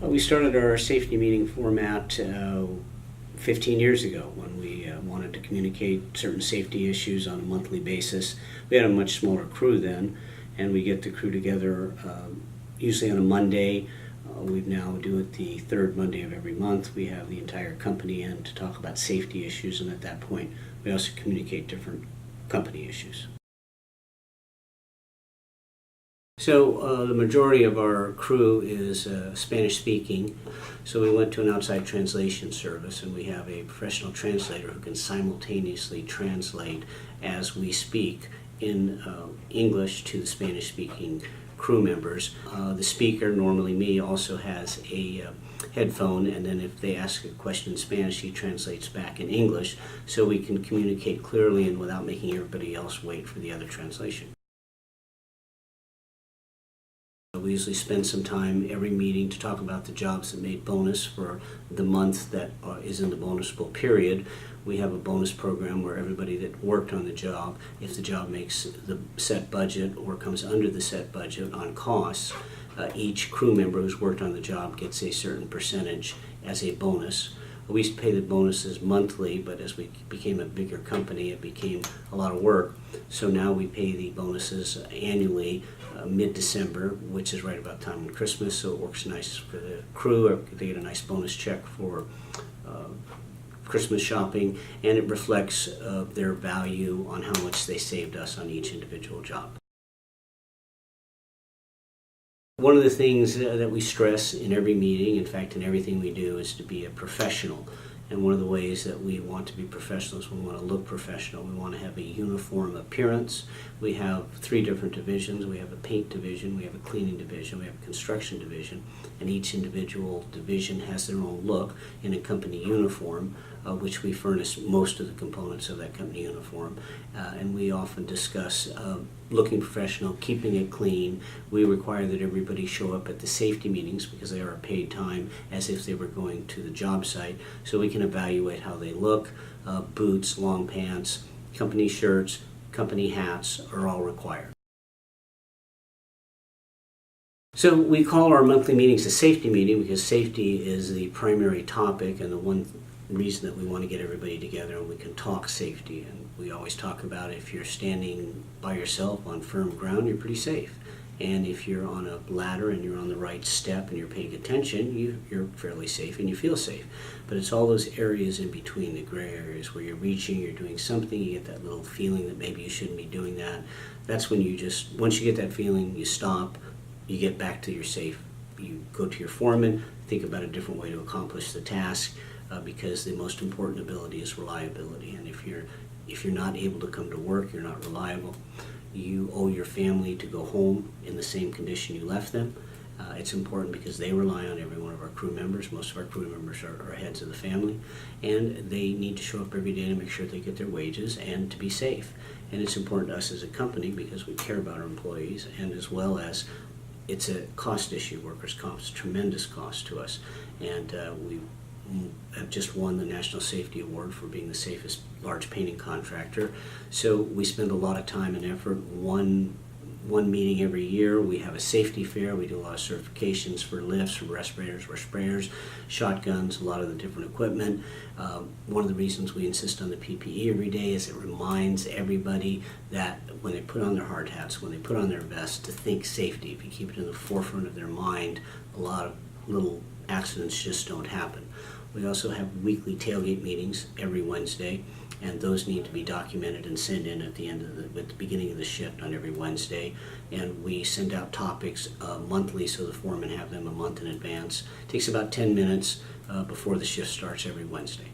We started our safety meeting format 15 years ago when we wanted to communicate certain safety issues on a monthly basis. We had a much smaller crew then, and we get the crew together usually on a Monday. We now do it the third Monday of every month. We have the entire company in to talk about safety issues, and at that point we also communicate different company issues. So the majority of our crew is Spanish speaking, so we went to an outside translation service, and we have a professional translator who can simultaneously translate as we speak in English to the Spanish speaking crew members. The speaker, normally me, also has a headphone, and then if they ask a question in Spanish, he translates back in English, so we can communicate clearly and without making everybody else wait for the other translation. We usually spend some time every meeting to talk about the jobs that made bonus for the month that is in the bonusable period. We have a bonus program where everybody that worked on the job, if the job makes the set budget or comes under the set budget on costs, each crew member who's worked on the job gets a certain percentage as a bonus. We used to pay the bonuses monthly, but as we became a bigger company, it became a lot of work. So now we pay the bonuses annually, mid-December, which is right about the time of Christmas, so it works nice for the crew. They get a nice bonus check for Christmas shopping, and it reflects their value on how much they saved us on each individual job. One of the things that we stress in every meeting, in fact in everything we do, is to be a professional. And one of the ways that we want to be professional is we want to look professional. We want to have a uniform appearance. We have 3 different divisions. We have a paint division, we have a cleaning division, we have a construction division, and each individual division has their own look in a company uniform, which we furnish most of the components of that company uniform. And we often discuss looking professional, keeping it clean. We require that everybody show up at the safety meetings because they are paid time as if they were going to the job site, so we can evaluate how they look. Boots, long pants, company shirts, company hats are all required. So we call our monthly meetings a safety meeting because safety is the primary topic and the one reason that we want to get everybody together and we can talk safety. And we always talk about if you're standing by yourself on firm ground, you're pretty safe. And if you're on a ladder and you're on the right step and you're paying attention, you're fairly safe and you feel safe. But it's all those areas in between, the gray areas where you're reaching, you're doing something, you get that little feeling that maybe you shouldn't be doing that. That's when you just, once you get that feeling, you stop, you get back to your safe. You go to your foreman, think about a different way to accomplish the task, because the most important ability is reliability. And if you're not able to come to work, you're not reliable, you owe your family to go home in the same condition you left them. It's important because they rely on every one of our crew members. Most of our crew members are heads of the family, and they need to show up every day to make sure they get their wages and to be safe. And it's important to us as a company because we care about our employees, and as well as it's a cost issue. Workers' comp is a tremendous cost to us, and we have just won the National Safety Award for being the safest large painting contractor. So we spend a lot of time and effort. One meeting every year. We have a safety fair. We do a lot of certifications for lifts, for respirators, for sprayers, shotguns, a lot of the different equipment. One of the reasons we insist on the PPE every day is it reminds everybody that when they put on their hard hats, when they put on their vests, to think safety. If you keep it in the forefront of their mind, a lot of little accidents just don't happen. We also have weekly tailgate meetings every Wednesday, and those need to be documented and sent in at the beginning of the shift on every Wednesday. And we send out topics monthly, so the foremen have them a month in advance. It takes about 10 minutes before the shift starts every Wednesday.